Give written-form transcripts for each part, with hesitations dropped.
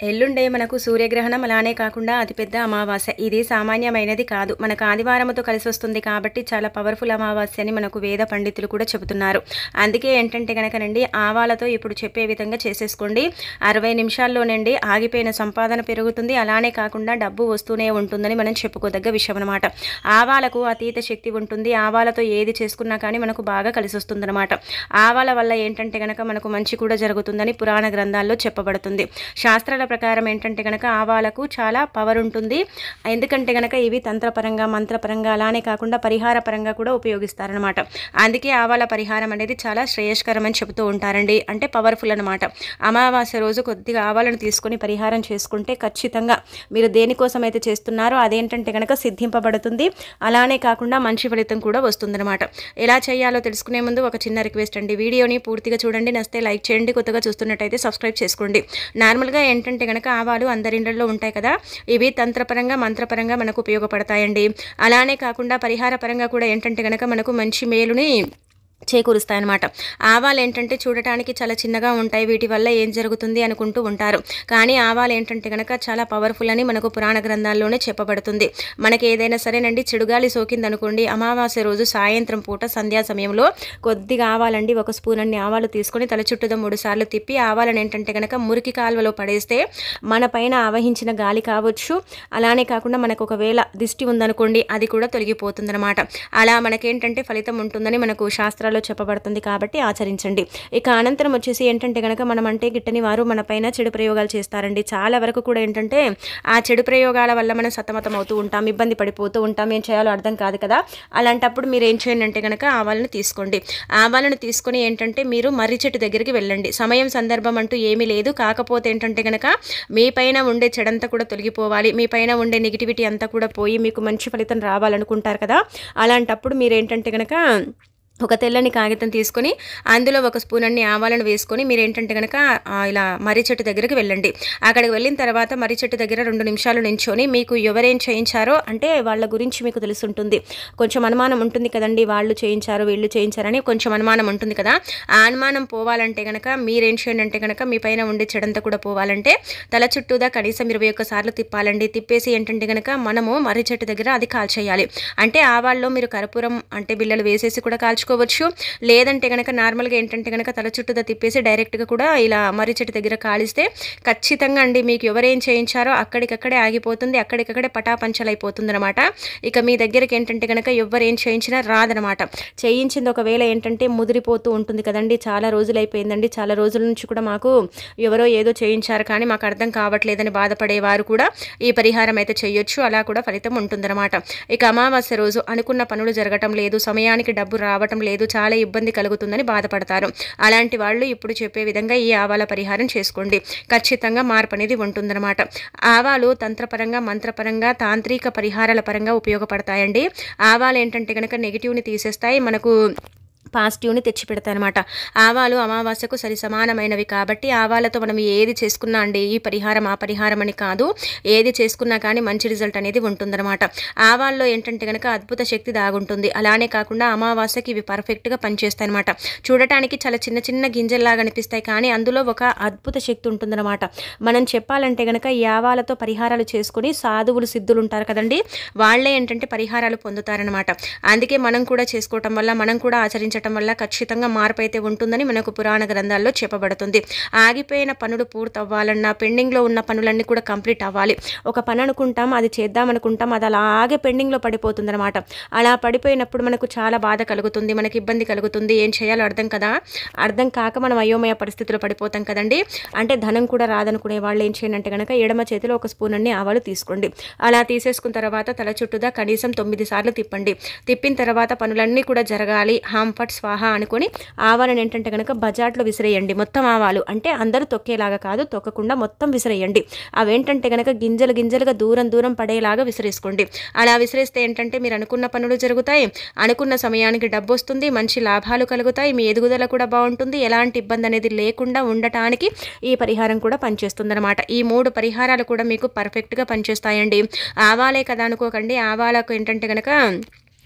ఎల్లుండే మనకు సూర్యగ్రహణం అలానే కాకుండా అతిపెద్ద అమావాస్య. ఇది సామాన్యమైనది కాదు. మనకు ఆదివారముతో కలిసి వస్తుంది కాబట్టి చాలా పవర్ఫుల్ అమావాస్య అని మనకు వేద పండితులు కూడా చెబుతున్నారు. అందుకే ఏంటంటే గనకనండి ఆవాలతో ఇప్పుడు చెప్పే విధంగా చేసేసుకోండి. 60 నిమిషాల్లోనండి ఆగిపోయిన సంపాదన పెరుగుతుంది. అలానే కాకుండా డబ్బు వస్తూనే ఉంటుందని మనం చెప్పుకోదగ్గ విషయం అనమాట. ఆవాలకు అతీత శక్తి ఉంటుంది. ఆవాలతో ఏది చేసుకున్నా కానీ మనకు బాగా కలిసి వస్తుందన్నమాట. ఆవాల వల్ల ఏంటంటే గనక మనకు మంచి కూడా జరుగుతుందని పురాణ గ్రంథాల్లో చెప్పబడుతుంది. శాస్త్రాల ప్రకారం ఏంటంటే గనక ఆవాలకు చాలా పవర్ ఉంటుంది. ఎందుకంటే గనక ఇవి తంత్రపరంగా మంత్రపరంగా అలానే కాకుండా పరిహార పరంగా కూడా ఉపయోగిస్తారనమాట. అందుకే ఆవాల పరిహారం అనేది చాలా శ్రేయస్కరం అని చెబుతూ ఉంటారండి. అంటే పవర్ఫుల్ అనమాట. అమావాస్య రోజు కొద్దిగా ఆవాలను తీసుకొని పరిహారం చేసుకుంటే ఖచ్చితంగా మీరు దేనికోసం అయితే చేస్తున్నారో అదేంటంటే గనక సిద్ధింపబడుతుంది. అలానే కాకుండా మంచి ఫలితం కూడా వస్తుందన్నమాట. ఎలా చేయాలో తెలుసుకునే ముందు ఒక చిన్న రిక్వెస్ట్ అండి. వీడియోని పూర్తిగా చూడండి, నచ్చితే లైక్ చేయండి, కొత్తగా చూస్తున్నట్టయితే సబ్స్క్రైబ్ చేసుకోండి. నార్మల్గా ఏంటంటే గనక ఆవాలు అందరి ఇళ్లలో ఉంటాయి కదా, ఇవి తంత్రపరంగా మంత్రపరంగా మనకు ఉపయోగపడతాయండి. అలానే కాకుండా పరిహార పరంగా కూడా ఏంటంటే గనక మనకు మంచి మేలుని చేకూరుస్తాయన్నమాట. ఆవాలు ఏంటంటే చూడటానికి చాలా చిన్నగా ఉంటాయి, వీటి వల్ల ఏం జరుగుతుంది అనుకుంటూ ఉంటారు. కానీ ఆవాలు ఏంటంటే కనుక చాలా పవర్ఫుల్ అని మనకు పురాణ గ్రంథాల్లోనే చెప్పబడుతుంది. మనకి ఏదైనా సరేనండి చెడుగాలి సోకింది అనుకోండి, అమావాస్య రోజు సాయంత్రం పూట సంధ్యా సమయంలో కొద్దిగా ఆవాలండి, 1 స్పూన్ అన్ని ఆవాలు తీసుకొని తల చుట్టూతో 3 సార్లు తిప్పి ఆవాలను ఏంటంటే కనుక మురికి కాలువలో పడేస్తే మన పైన ఆవహించిన గాలి కావచ్చు, అలానే కాకుండా మనకు ఒకవేళ దిష్టి ఉందనుకోండి అది కూడా తొలగిపోతుందన్నమాట. అలా మనకేంటంటే ఫలితం ఉంటుందని మనకు శాస్త్రాలు చెప్పబడుతుంది కాబట్టి ఆచరించండి. ఇక అనంతరం వచ్చేసి ఏంటంటే గనక మనం అంటే గిట్టని వారు మన పైన చెడు ప్రయోగాలు చేస్తారండి. చాలా వరకు కూడా ఏంటంటే ఆ చెడు ప్రయోగాల వల్ల మనం సతమతం అవుతూ ఉంటాం, ఇబ్బంది పడిపోతూ ఉంటాం, ఏం చేయాలో అర్థం కాదు కదా. అలాంటప్పుడు మీరు ఏం చేయండి అంటే గనక ఆవాలను తీసుకోండి. ఆవాలను తీసుకొని ఏంటంటే మీరు మర్రి చెట్టు దగ్గరికి వెళ్ళండి. సమయం సందర్భం అంటూ ఏమీ లేదు. కాకపోతే ఏంటంటే గనక మీ పైన ఉండే చెడంతా కూడా తొలగిపోవాలి, మీ పైన ఉండే నెగిటివిటీ అంతా కూడా పోయి మీకు మంచి ఫలితం రావాలనుకుంటారు కదా. అలాంటప్పుడు మీరు ఏంటంటే గనక ఒక తెల్లని కాగితం తీసుకొని అందులో 1 స్పూన్ అన్ని ఆవాలను వేసుకొని మీరు ఏంటంటే కనుక ఇలా మర్రి చెట్టు దగ్గరికి వెళ్ళండి. అక్కడికి వెళ్ళిన తర్వాత మర్రి చెట్టు దగ్గర 2 నిమిషాలు నించొని మీకు ఎవరేం చేయించారో అంటే వాళ్ళ గురించి మీకు తెలుసుంటుంది. కొంచెం అనుమానం ఉంటుంది కదండి, వాళ్ళు చేయించారు వీళ్ళు చేయించారని కొంచెం అనుమానం ఉంటుంది కదా. ఆ అనుమానం పోవాలంటే కనుక మీరేం చేయండి అంటే కనుక మీ పైన ఉండే చెడంతా కూడా పోవాలంటే తల చుట్టూదా కనీసం 21 సార్లు తిప్పాలండి. తిప్పేసి ఏంటంటే కనుక మనము మర్రి చెట్టు దగ్గర అది కాల్చేయాలి. అంటే ఆవాల్లో మీరు కర్పూరం అంటే బిళ్ళలు వేసేసి కూడా కాల్చుకోవచ్చు, లేదంటే కనుక నార్మల్గా ఏంటంటే కనుక తల చుట్టూదా తిప్పేసి డైరెక్ట్గా కూడా ఇలా మర్రి చెట్టు దగ్గర కాలిస్తే ఖచ్చితంగా అండి మీకు ఎవరేం చేయించారో అక్కడికక్కడే ఆగిపోతుంది, అక్కడికక్కడే పటాపంచలైపోతుంది అనమాట. ఇక మీ దగ్గరికి ఏంటంటే కనుక ఎవరేం చేయించినా రాదనమాట. చేయించింది ఒకవేళ ఏంటంటే ముదిరిపోతూ ఉంటుంది కదండి, చాలా రోజులు అయిపోయిందండి, చాలా రోజుల నుంచి కూడా మాకు ఎవరో ఏదో చేయించారు కానీ మాకు అర్థం కావట్లేదని బాధపడేవారు కూడా ఈ పరిహారం అయితే చేయొచ్చు. అలా కూడా ఫలితం ఉంటుందన్నమాట. ఇక అమావాస్య రోజు అనుకున్న పనులు జరగటం లేదు, సమయానికి డబ్బు రావటం లేదు, చాలా ఇబ్బంది కలుగుతుందని బాధపడతారు. అలాంటి వాళ్ళు ఇప్పుడు చెప్పే విధంగా ఈ ఆవాల పరిహారం చేసుకోండి. ఖచ్చితంగా మార్పు అనేది ఉంటుందన్నమాట. ఆవాలు తంత్రపరంగా మంత్రపరంగా తాంత్రిక పరిహారాల పరంగా ఉపయోగపడతాయండి. ఆవాలు ఏంటంటే కనుక నెగిటివ్ని తీసేస్తాయి, మనకు పాజిటివ్ని తెచ్చిపెడతాయి అనమాట. ఆవాలు అమావాస్యకు సరి సమానమైనవి కాబట్టి ఆవాలతో మనం ఏది చేసుకున్నా అండి, ఈ పరిహారం ఆ పరిహారం అని కాదు, ఏది చేసుకున్నా కానీ మంచి రిజల్ట్ అనేది ఉంటుందన్నమాట. ఆవాల్లో ఏంటంటే కనుక అద్భుత శక్తి దాగుంటుంది. అలానే కాకుండా అమావాస్యకి ఇవి పర్ఫెక్ట్గా పనిచేస్తాయి అనమాట. చూడటానికి చాలా చిన్న చిన్న గింజల్లాగా అనిపిస్తాయి కానీ అందులో ఒక అద్భుత శక్తి ఉంటుందన్నమాట. మనం చెప్పాలంటే కనుక ఈ ఆవాలతో పరిహారాలు చేసుకుని సాధువులు సిద్ధులు ఉంటారు కదండి, వాళ్ళే ఏంటంటే పరిహారాలు పొందుతారనమాట. అందుకే మనం కూడా చేసుకోవటం వల్ల మనం కూడా ఆచరించడం వల్ల ఖచ్చితంగా మార్పు అయితే ఉంటుందని మనకు పురాణ గ్రంథాల్లో చెప్పబడుతుంది. ఆగిపోయిన పనులు పూర్తవ్వాలన్నా పెండింగ్లో ఉన్న పనులన్నీ కూడా కంప్లీట్ అవ్వాలి. ఒక పని అనుకుంటాం, అది చేద్దామనుకుంటాం, అది అలాగే పెండింగ్లో పడిపోతుంది అనమాట. అలా పడిపోయినప్పుడు మనకు చాలా బాధ కలుగుతుంది, మనకి ఇబ్బంది కలుగుతుంది, ఏం చేయాలో అర్థం కాక మనం అయోమయ పరిస్థితుల్లో పడిపోతాం కదండి. అంటే ధనం కూడా రాదనుకునే వాళ్ళు ఏం చేయండి అంటే కనుక ఎడమ చేతిలో 1 స్పూన్ అన్ని ఆవాలు తీసుకోండి. అలా తీసేసుకున్న తర్వాత తల చుట్టూదా కనీసం 9 సార్లు తిప్పండి. తిప్పిన తర్వాత పనులన్నీ కూడా జరగాలి, హాంఫట్ స్వాహ అనుకొని ఆవాలను ఏంటంటే కనుక బజాట్లో విసిరేయండి. మొత్తం ఆవాలు అంటే అందరూ తొక్కేలాగా కాదు, తొక్కకుండా మొత్తం విసిరేయండి. అవేంటంటే కనుక గింజలు గింజలుగా దూరం దూరం పడేలాగా విసిరేసుకోండి. అలా విసిరేస్తే ఏంటంటే మీరు అనుకున్న పనులు జరుగుతాయి, అనుకున్న సమయానికి డబ్బు వస్తుంది, మంచి లాభాలు కలుగుతాయి, మీ ఎదుగుదల కూడా బాగుంటుంది, ఎలాంటి ఇబ్బంది అనేది లేకుండా ఉండటానికి ఈ పరిహారం కూడా పనిచేస్తుంది అనమాట. ఈ 3 పరిహారాలు కూడా మీకు పర్ఫెక్ట్గా పనిచేస్తాయండి. ఆవాలే కదా అనుకోకండి, ఆవాలకు ఏంటంటే కనుక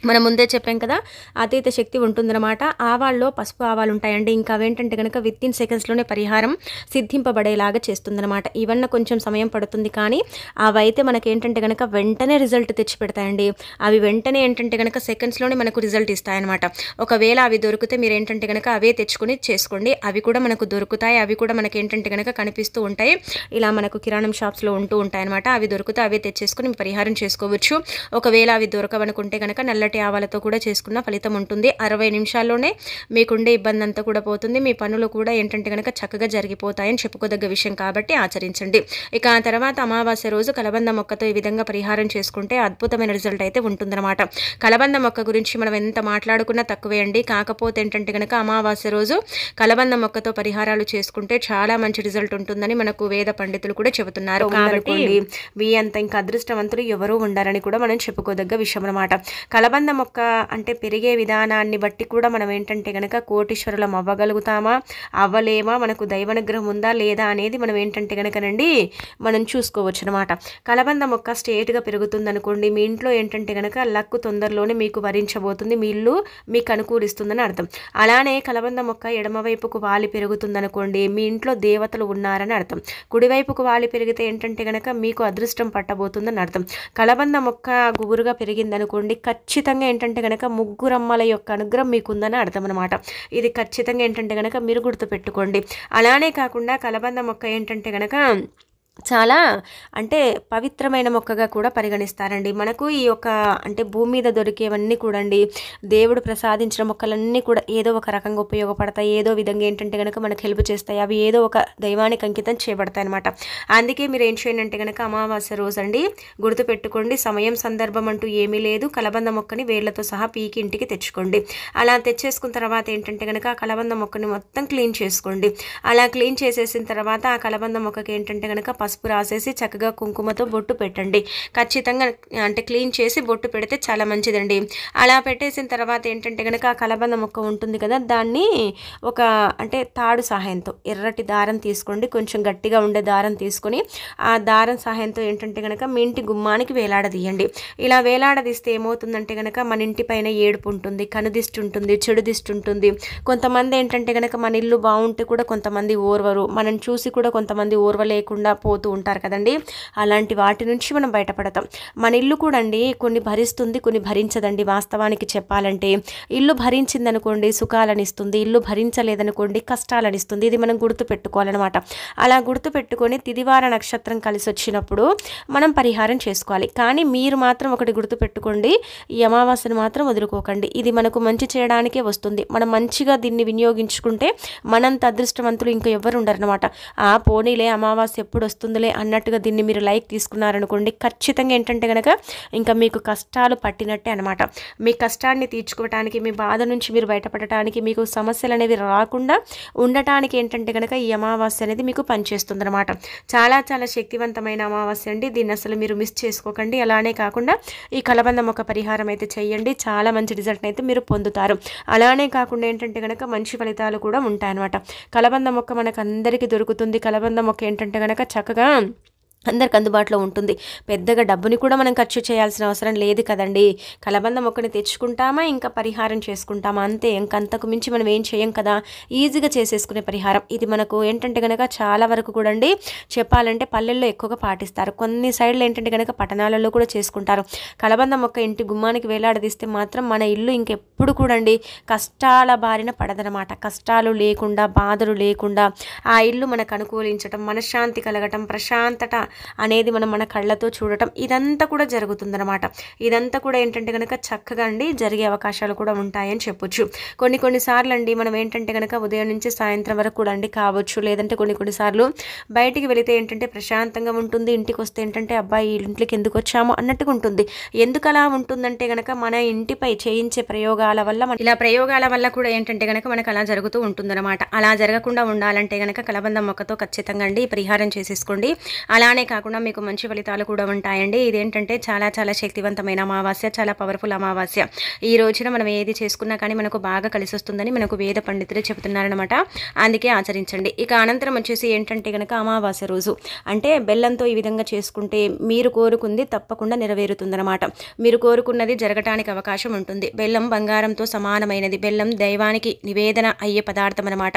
మనం ముందే చెప్పాం కదా, అతీత శక్తి ఉంటుందన్నమాట. ఆవాల్లో పసుపు ఆవాలు ఉంటాయండి. ఇంకా అవేంటంటే గనక వితిన్ సెకండ్స్‌లోనే పరిహారం సిద్ధింపబడేలాగా చేస్తుందన్నమాట. ఇవన్న కొంచెం సమయం పడుతుంది కానీ, అవైతే మనకేంటంటే గనక వెంటనే రిజల్ట్ తెచ్చిపెడతాయండి. అవి వెంటనే ఏంటంటే గనక సెకండ్స్‌లోనే మనకు రిజల్ట్ ఇస్తాయన్నమాట. ఒకవేళ అవి దొరికితే మీరేంటంటే గనక అవే తెచ్చుకొని చేసుకోండి. అవి కూడా మనకు దొరుకుతాయి. అవి కూడా మనకేంటంటే గనక కనిపిస్తూ ఉంటాయి. ఇలా మనకు కిరాణం షాప్స్‌లో ఉంటూ ఉంటాయన్నమాట. అవి దొరికితే అవే తెచ్చేసుకొని మీ పరిహారం చేసుకోవచ్చు. ఒకవేళ అవి దొరకవనుకుంటే గనక నల్లటి ఆవాలతో కూడా చేసుకున్న ఫలితం ఉంటుంది. 60 నిమిషాల్లోనే మీకుండే ఇబ్బంది అంతా కూడా పోతుంది. మీ పనులు కూడా ఏంటంటే గనక చక్కగా జరిగిపోతాయని చెప్పుకోదగ్గ విషయం కాబట్టి ఆచరించండి. ఇక ఆ తర్వాత అమావాస్య రోజు కలబంద మొక్కతో ఈ విధంగా పరిహారం చేసుకుంటే అద్భుతమైన రిజల్ట్ అయితే ఉంటుందన్నమాట. కలబంద మొక్క గురించి మనం ఎంత మాట్లాడుకున్నా తక్కువే అండి. కాకపోతే ఏంటంటే గనక అమావాస్య రోజు కలబంద మొక్కతో పరిహారాలు చేసుకుంటే చాలా మంచి రిజల్ట్ ఉంటుందని మనకు వేద పండితులు కూడా చెబుతున్నారు. కాబట్టి మీ అంత ఇంకా అదృష్టవంతులు ఎవరూ ఉండారని కూడా మనం చెప్పుకోదగ్గ విషయం అన్నమాట. కలబంద మొక్క అంటే పెరిగే విధానాన్ని బట్టి కూడా మనం ఏంటంటే గనక కోటీశ్వరులం అవ్వగలుగుతామా అవ్వలేమా, మనకు దైవానుగ్రహం ఉందా లేదా అనేది మనం ఏంటంటే గనకనండి మనం చూసుకోవచ్చు అనమాట. కలబంద మొక్క స్ట్రేట్గా పెరుగుతుంది అనుకోండి, మీ ఇంట్లో ఏంటంటే గనక లక్ తొందరలోనే మీకు వరించబోతుంది, మీ ఇల్లు మీకు అనుకూలిస్తుందని అర్థం. అలానే కలబంద మొక్క ఎడమవైపుకు వాలి పెరుగుతుంది అనుకోండి, మీ ఇంట్లో దేవతలు ఉన్నారని అర్థం. కుడివైపుకు వాలి పెరిగితే ఏంటంటే గనక మీకు అదృష్టం పట్టబోతుందని అర్థం. కలబంద మొక్క గుబురుగా పెరిగింది అనుకోండి, ఖచ్చితంగా ఏంటంటే గనక ముగ్గురమ్మల యొక్క అనుగ్రహం మీకుందని అర్థం అనమాట. ఇది ఖచ్చితంగా ఏంటంటే గనక మీరు గుర్తుపెట్టుకోండి. అలానే కాకుండా కలబంద మొక్క ఏంటంటే గనక చాలా అంటే పవిత్రమైన మొక్కగా కూడా పరిగణిస్తారండి. మనకు ఈ యొక్క అంటే భూమి మీద దొరికేవన్నీ కూడా అండి, దేవుడు ప్రసాదించిన మొక్కలన్నీ కూడా ఏదో ఒక రకంగా ఉపయోగపడతాయి. ఏదో విధంగా ఏంటంటే కనుక మనకు హెల్ప్ చేస్తాయి. అవి ఏదో ఒక దైవానికి అంకితం చేయబడతాయి అనమాట. అందుకే మీరు ఏం చేయండి అంటే కనుక అమావాస్య రోజు అండి గుర్తుపెట్టుకోండి, సమయం సందర్భం అంటూ ఏమీ లేదు. కలబంద మొక్కని వేళ్లతో సహా పీకి ఇంటికి తెచ్చుకోండి. అలా తెచ్చేసుకున్న తర్వాత ఏంటంటే కనుక ఆ కలబంద మొక్కని మొత్తం క్లీన్ చేసుకోండి. అలా క్లీన్ చేసేసిన తర్వాత ఆ కలబంద మొక్కకి ఏంటంటే కనుక పసుపు రాసేసి చక్కగా కుంకుమతో బొట్టు పెట్టండి. ఖచ్చితంగా అంటే క్లీన్ చేసి బొట్టు పెడితే చాలా మంచిదండి. అలా పెట్టేసిన తర్వాత ఏంటంటే కనుక ఆ కలబంద మొక్క ఉంటుంది కదా, దాన్ని ఒక అంటే తాడు సహాయంతో ఎర్రటి దారం తీసుకోండి. కొంచెం గట్టిగా ఉండే దారం తీసుకొని ఆ దారం సహాయంతో ఏంటంటే కనుక మీ ఇంటి గుమ్మానికి వేలాడదీయండి. ఇలా వేలాడదీస్తే ఏమవుతుందంటే కనుక మన ఇంటి పైన ఏడుపు ఉంటుంది, కనుదిష్టి ఉంటుంది, చెడు దిష్టి ఉంటుంది. కొంతమంది ఏంటంటే కనుక మన ఇల్లు బాగుంటే కూడా కొంతమంది ఓర్వరు, మనం చూసి కూడా కొంతమంది ఓర్వలేకుండా పోతూ ఉంటారు కదండి. అలాంటి వాటి నుంచి మనం బయటపడతాం. మన ఇల్లు కూడా అండి కొన్ని భరిస్తుంది, కొన్ని భరించదండి. వాస్తవానికి చెప్పాలంటే ఇల్లు భరించిందనుకోండి సుఖాలను ఇస్తుంది, ఇల్లు భరించలేదనుకోండి కష్టాలను ఇస్తుంది. ఇది మనం గుర్తు పెట్టుకోవాలన్నమాట. అలా గుర్తు పెట్టుకొని తిదివార నక్షత్రం కలిసి వచ్చినప్పుడు మనం పరిహారం చేసుకోవాలి. కానీ మీరు మాత్రం ఒకటి గుర్తు పెట్టుకోండి, ఈ అమావాస్యను మాత్రం వదులుకోకండి. ఇది మనకు మంచి చేయడానికే వస్తుంది. మనం మంచిగా దీన్ని వినియోగించుకుంటే మనంత అదృష్టవంతులు ఇంకా ఎవరు ఉండరనమాట. ఆ పోనీలే అమావాస్య ఎప్పుడు వస్తుందిలే అన్నట్టుగా దీన్ని మీరు లైక్ తీసుకున్నారనుకోండి, ఖచ్చితంగా ఏంటంటే కనుక ఇంకా మీకు కష్టాలు పట్టినట్టే అనమాట. మీ కష్టాన్ని తీర్చుకోవటానికి, మీ బాధ నుంచి మీరు బయటపడటానికి, మీకు సమస్యలు అనేవి రాకుండా ఉండటానికి ఏంటంటే కనుక ఈ అమావాస్య అనేది మీకు పనిచేస్తుంది అనమాట. చాలా చాలా శక్తివంతమైన అమావాస్య అండి. దీన్ని అసలు మీరు మిస్ చేసుకోకండి. అలానే కాకుండా ఈ కలబంద మొక్క పరిహారం అయితే చేయండి, చాలా మంచి రిజల్ట్ అయితే మీరు పొందుతారు. అలానే కాకుండా ఏంటంటే కనుక మంచి ఫలితాలు కూడా ఉంటాయన్నమాట. కలబంద మొక్క మనకు అందరికీ దొరుకుతుంది. కలబంద మొక్క ఏంటంటే కనుక చక్కగా అందరికి అందుబాటులో ఉంటుంది. పెద్దగా డబ్బుని కూడా మనం ఖర్చు చేయాల్సిన అవసరం లేదు కదండి. కలబంద మొక్కని తెచ్చుకుంటామా, ఇంకా పరిహారం చేసుకుంటామా, అంతే. ఇంకంతకు మించి మనం ఏం చేయం కదా, ఈజీగా చేసేసుకునే పరిహారం ఇది. మనకు ఏంటంటే కనుక చాలా వరకు కూడా అండి చెప్పాలంటే పల్లెల్లో ఎక్కువగా పాటిస్తారు. కొన్ని సైడ్లు ఏంటంటే కనుక పట్టణాలలో కూడా చేసుకుంటారు. కలబంద మొక్క ఇంటి గుమ్మానికి వేలాడదీస్తే మాత్రం మన ఇల్లు ఇంకెప్పుడు కూడా అండి కష్టాల బారిన పడదనమాట. కష్టాలు లేకుండా, బాధలు లేకుండా ఆ ఇల్లు మనకు అనుకూలించటం, మనశ్శాంతి కలగటం, ప్రశాంతత అనేది మనం మన కళ్ళతో చూడటం, ఇదంతా కూడా జరుగుతుందన్నమాట. ఇదంతా కూడా ఏంటంటే కనుక చక్కగా అండి జరిగే అవకాశాలు కూడా ఉంటాయని చెప్పొచ్చు. కొన్నిసార్లు అండి మనం ఏంటంటే కనుక ఉదయం నుంచి సాయంత్రం వరకు కూడా అండి కావచ్చు, లేదంటే కొన్నిసార్లు బయటికి వెళితే ఏంటంటే ప్రశాంతంగా ఉంటుంది, ఇంటికి వస్తే ఏంటంటే అబ్బాయి ఇంట్లోకి ఎందుకు వచ్చాము అన్నట్టుగా ఉంటుంది. ఎందుకు అలా ఉంటుందంటే కనుక మన ఇంటిపై చేయించే ప్రయోగాల వల్ల, ఇలా ప్రయోగాల వల్ల కూడా ఏంటంటే కనుక మనకు అలా జరుగుతూ ఉంటుందన్నమాట. అలా జరగకుండా ఉండాలంటే కనుక కలబంద మొక్కతో ఖచ్చితంగా అండి పరిహారం చేసేసుకోండి. అలానే అలానే కాకుండా మీకు మంచి ఫలితాలు కూడా ఉంటాయండి. ఇదేంటంటే చాలా చాలా శక్తివంతమైన అమావాస్య, చాలా పవర్ఫుల్ అమావాస్య. ఈ రోజున మనం ఏది చేసుకున్నా కానీ మనకు బాగా కలిసి వస్తుందని మనకు వేద పండితులు చెబుతున్నారనమాట. అందుకే ఆచరించండి. ఇక అనంతరం వచ్చేసి ఏంటంటే కనుక అమావాస్య రోజు అంటే బెల్లంతో ఈ విధంగా చేసుకుంటే మీరు కోరుకుంది తప్పకుండా నెరవేరుతుందనమాట. మీరు కోరుకున్నది జరగటానికి అవకాశం ఉంటుంది. బెల్లం బంగారంతో సమానమైనది. బెల్లం దైవానికి నివేదన అయ్యే పదార్థం అనమాట.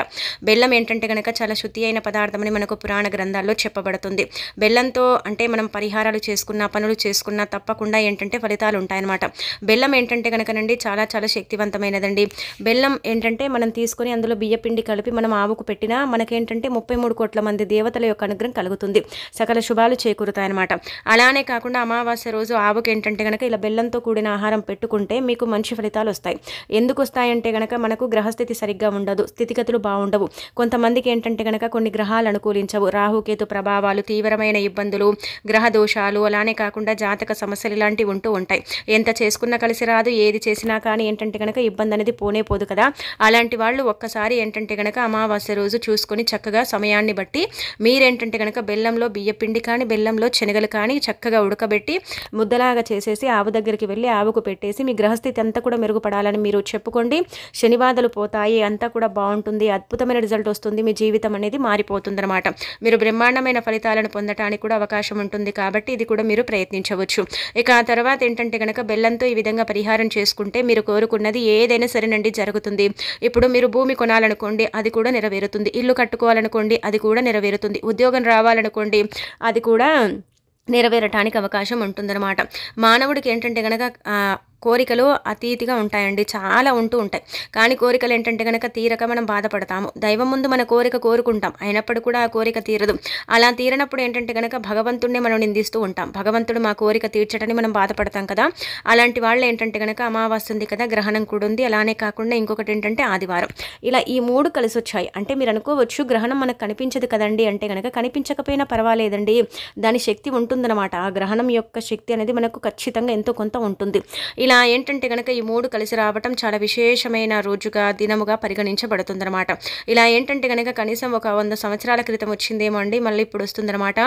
బెల్లం ఏంటంటే కనుక చాలా శుద్ధి అయిన పదార్థం అని మనకు పురాణ గ్రంథాల్లో చెప్పబడుతుంది. బెల్లంతో అంటే మనం పరిహారాలు చేసుకున్నా, పనులు చేసుకున్నా తప్పకుండా ఏంటంటే ఫలితాలు ఉంటాయన్నమాట. బెల్లం ఏంటంటే కనుకనండి చాలా చాలా శక్తివంతమైనదండి. బెల్లం ఏంటంటే మనం తీసుకొని అందులో బియ్యపిండి కలిపి మనం ఆవుకు పెట్టినా మనకేంటంటే 33 కోట్ల మంది దేవతల యొక్క అనుగ్రహం కలుగుతుంది. సకల శుభాలు చేకూరుతాయన్నమాట. అలానే కాకుండా అమావాస్య రోజు ఆవుకి ఏంటంటే కనుక ఇలా బెల్లంతో కూడిన ఆహారం పెట్టుకుంటే మీకు మంచి ఫలితాలు వస్తాయి. ఎందుకు వస్తాయంటే కనుక మనకు గ్రహస్థితి సరిగ్గా ఉండదు, స్థితిగతులు బాగుండవు. కొంతమందికి ఏంటంటే కనుక కొన్ని గ్రహాలు అనుకూలించవు. రాహుకేతు ప్రభావాలు, తీవ్రమైన ఇబ్బందులు, గ్రహ దోషాలు, అలానే కాకుండా జాతక సమస్యలు ఇలాంటివి ఉంటూ ఉంటాయి. ఎంత చేసుకున్నా కలిసి రాదు, ఏది చేసినా కానీ ఏంటంటే కనుక ఇబ్బంది అనేది పోనే పోదు కదా. అలాంటి వాళ్ళు ఒక్కసారి ఏంటంటే కనుక అమావాస్య రోజు చూసుకొని చక్కగా సమయాన్ని బట్టి మీరేంటంటే కనుక బెల్లంలో బియ్యపిండి కానీ బెల్లంలో శనగలు కానీ చక్కగా ఉడకబెట్టి ముద్దలాగా చేసేసి ఆవు దగ్గరికి వెళ్ళి ఆవుకు పెట్టేసి మీ గ్రహస్థితి అంతా కూడా మెరుగుపడాలని మీరు చెప్పుకోండి. శనిబాధలు పోతాయి, అంతా కూడా బాగుంటుంది, అద్భుతమైన రిజల్ట్ వస్తుంది, మీ జీవితం అనేది మారిపోతుంది అనమాట. మీరు బ్రహ్మాండమైన ఫలితాలను పొందడానికి కూడా అవకాశం ఉంటుంది. కాబట్టి ఇది కూడా మీరు ప్రయత్నించవచ్చు. ఇక ఆ తర్వాత ఏంటంటే కనుక బెల్లంతో ఈ విధంగా పరిహారం చేసుకుంటే మీరు కోరుకున్నది ఏదైనా సరేనండి జరుగుతుంది. ఇప్పుడు మీరు భూమి కొనాలనుకోండి, అది కూడా నెరవేరుతుంది. ఇల్లు కట్టుకోవాలనుకోండి, అది కూడా నెరవేరుతుంది. ఉద్యోగం రావాలనుకోండి, అది కూడా నెరవేరటానికి అవకాశం ఉంటుందన్నమాట. మానవుడికి ఏంటంటే కనుక కోరికలు అతీతిగా ఉంటాయండి, చాలా ఉంటూ ఉంటాయి. కానీ కోరికలు ఏంటంటే కనుక తీరక మనం బాధపడతాము. దైవం ముందు మన కోరిక కోరుకుంటాం, అయినప్పుడు కూడా ఆ కోరిక తీరదు. అలా తీరనప్పుడు ఏంటంటే కనుక భగవంతుడిని మనం నిందిస్తూ ఉంటాం. భగవంతుడు మా కోరిక తీర్చడని మనం బాధపడతాం కదా. అలాంటి వాళ్ళు ఏంటంటే కనుక అమావాస్య ఉంది కదా, గ్రహణం కూడా ఉంది. అలానే కాకుండా ఇంకొకటి ఏంటంటే ఆదివారం. ఇలా ఈ 3 కలిసి వచ్చాయి. అంటే మీరు అనుకోవచ్చు గ్రహణం మనకు కనిపించదు కదండి అంటే కనుక కనిపించకపోయినా పర్వాలేదండి, దాని శక్తి ఉంటుందన్నమాట. ఆ గ్రహణం యొక్క శక్తి అనేది మనకు ఖచ్చితంగా ఎంతో కొంత ఉంటుంది. ఇలా ఏంటంటే కనుక ఈ 3 కలిసి రావటం చాలా విశేషమైన రోజుగా, దినముగా పరిగణించబడుతుందన్నమాట. ఇలా ఏంటంటే కనుక కనీసం ఒక 100 సంవత్సరాల క్రితం వచ్చిందేమో అండి, మళ్ళీ ఇప్పుడు వస్తుందన్నమాట.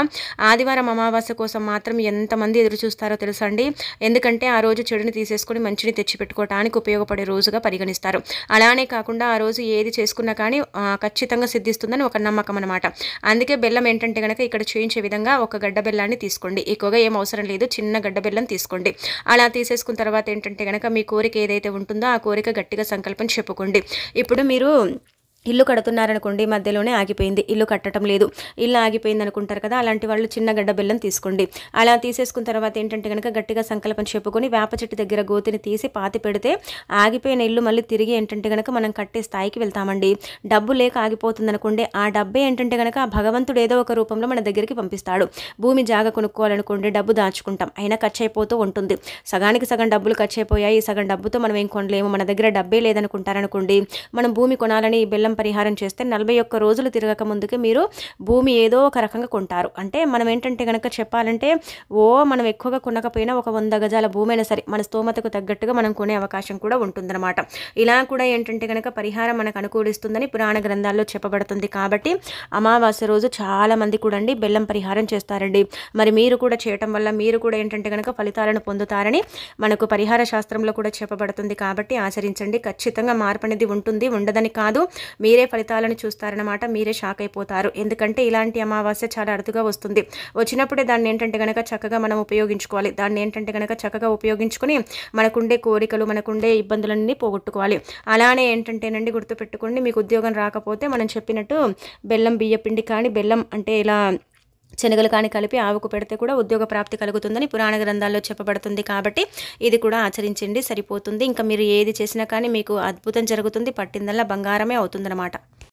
ఆదివారం అమావాస్య కోసం మాత్రం ఎంతమంది ఎదురు చూస్తారో తెలుసా అండి. ఎందుకంటే ఆ రోజు చెడుని తీసేసుకొని మంచిని తెచ్చిపెట్టుకోవడానికి ఉపయోగపడే రోజుగా పరిగణిస్తారు. అలానే కాకుండా ఆ రోజు ఏది చేసుకున్నా కానీ ఖచ్చితంగా సిద్ధిస్తుందని ఒక నమ్మకం అనమాట. అందుకే బెల్లం ఏంటంటే కనుక ఇక్కడ చూయించే విధంగా ఒక గడ్డ బెల్లాన్ని తీసుకోండి. ఎక్కువగా ఏం అవసరం లేదు, చిన్న గడ్డ బెల్లం తీసుకోండి. అలా తీసేసుకున్న తర్వాత ఏంటంటే కనుక మీ కోరిక ఏదైతే ఉంటుందో ఆ కోరిక గట్టిగా సంకల్పం చెప్పుకోండి. ఇప్పుడు మీరు ఇల్లు కడుతున్నారనుకోండి, మధ్యలోనే ఆగిపోయింది, ఇల్లు కట్టడం లేదు, ఇల్లు ఆగిపోయింది అనుకుంటారు కదా. అలాంటి వాళ్ళు చిన్న గడ్డ బెల్లం తీసుకోండి. అలా తీసేసుకున్న తర్వాత ఏంటంటే కనుక గట్టిగా సంకల్పం చెప్పుకొని వేప చెట్టు దగ్గర గోతిని తీసి పాతి పెడితే ఆగిపోయిన ఇల్లు మళ్ళీ తిరిగి ఏంటంటే కనుక మనం కట్టే స్థాయికి వెళ్తామండి. డబ్బు లేక ఆగిపోతుంది అనుకోండి, ఆ డబ్బే ఏంటంటే కనుక భగవంతుడు ఏదో ఒక రూపంలో మన దగ్గరికి పంపిస్తాడు. భూమి జాగ కొనుక్కోవాలనుకోండి, డబ్బు దాచుకుంటాం, అయినా ఖర్చు అయిపోతూ ఉంటుంది. సగానికి సగం డబ్బులు ఖర్చు అయిపోయాయి, సగం డబ్బుతో మనం ఏం కొనలేము, మన దగ్గర డబ్బే లేదనుకుంటారనుకోండి, మనం భూమి కొనాలని బెల్లం పరిహారం చేస్తే 41 రోజులు తిరగక ముందుకే మీరు భూమి ఏదో ఒక రకంగా కొంటారు. అంటే మనం ఏంటంటే కనుక చెప్పాలంటే మనం ఎక్కువగా కొనకపోయినా ఒక 100 గజాల భూమి అయినా సరే మన స్తోమతకు తగ్గట్టుగా మనం కొనే అవకాశం కూడా ఉంటుందన్నమాట. ఇలా కూడా ఏంటంటే కనుక పరిహారం మనకు అనుకూలిస్తుందని పురాణ గ్రంథాల్లో చెప్పబడుతుంది. కాబట్టి అమావాస్య రోజు చాలా మంది కూడా అండి బెల్లం పరిహారం చేస్తారండి. మరి మీరు కూడా చేయటం వల్ల మీరు కూడా ఏంటంటే కనుక ఫలితాలను పొందుతారని మనకు పరిహార శాస్త్రంలో కూడా చెప్పబడుతుంది. కాబట్టి ఆచరించండి, ఖచ్చితంగా మార్పు అనేది ఉంటుంది, ఉండదని కాదు. మీరే ఫలితాలను చూస్తారనమాట, మీరే షాక్ అయిపోతారు. ఎందుకంటే ఇలాంటి అమావాస్య చాలా అరుదుగా వస్తుంది. వచ్చినప్పుడే దాన్ని ఏంటంటే కనుక చక్కగా మనం ఉపయోగించుకోవాలి. దాన్ని ఏంటంటే కనుక చక్కగా ఉపయోగించుకొని మనకుండే కోరికలు, మనకుండే ఇబ్బందులన్నీ పోగొట్టుకోవాలి. అలానే ఏంటంటేనండి గుర్తుపెట్టుకోండి, మీకు ఉద్యోగం రాకపోతే మనం చెప్పినట్టు బెల్లం బియ్యపిండి కానీ బెల్లం అంటే ఇలా శనగలు కానీ కలిపి ఆవుకు పెడితే కూడా ఉద్యోగ ప్రాప్తి కలుగుతుందని పురాణ గ్రంథాల్లో చెప్పబడుతుంది. కాబట్టి ఇది కూడా ఆచరించండి, సరిపోతుంది. ఇంకా మీరు ఏది చేసినా కానీ మీకు అద్భుతం జరుగుతుంది, పట్టిందల్లా బంగారమే అవుతుందన్నమాట.